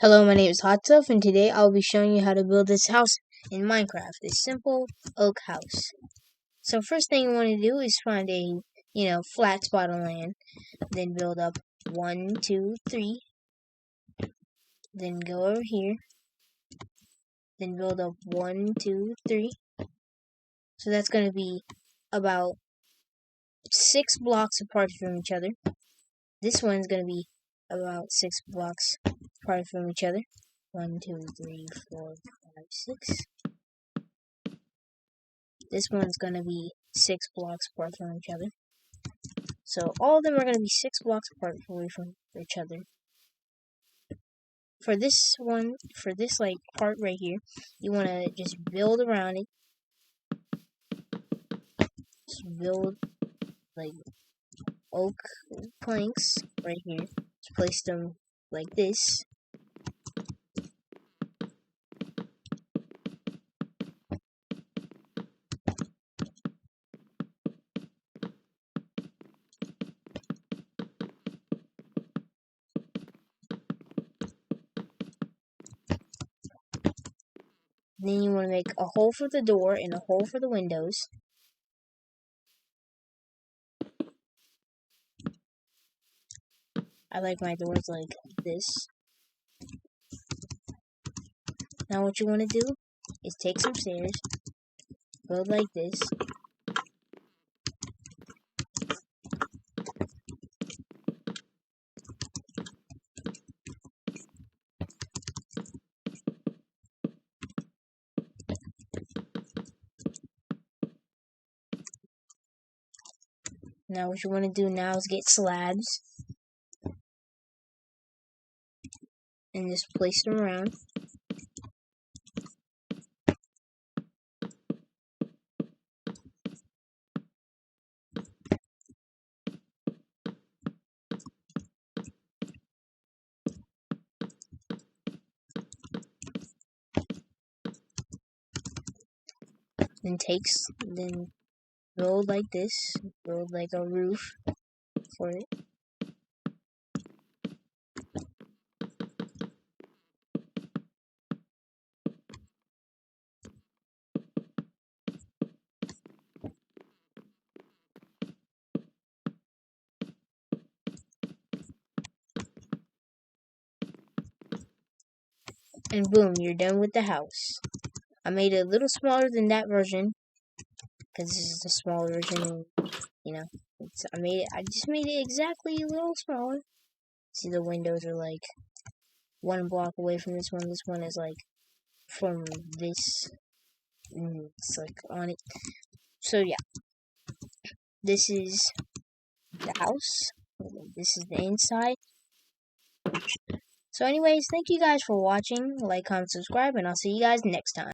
Hello, my name is Hot Stuff, and today I'll be showing you how to build this house in Minecraft, this simple oak house. So first thing you want to do is find a, flat spot of land, then build up 1, 2, 3, then go over here, then build up 1, 2, 3. So that's going to be about 6 blocks apart from each other. This one's going to be about 6 blocks apart from each other. 1, 2, 3, 4, 5, 6. This one's going to be 6 blocks apart from each other. So all of them are going to be 6 blocks apart away from each other. For this one, part right here, you want to just build around it. Just build like oak planks right here. Just place them like this. Then you want to make a hole for the door and a hole for the windows. I like my doors like this. Now what you want to do is take some stairs, build like this. Now what you want to do now is get slabs and just place them around. Then build like this, build like a roof for it. And boom, you're done with the house. I made it a little smaller than that version, because this is the smaller version, I just made it exactly a little smaller. See, the windows are like 1 block away from this one. This one is like from this, it's like on it. So yeah, this is the house. This is the inside. So anyways, thank you guys for watching. Like, comment, subscribe, and I'll see you guys next time.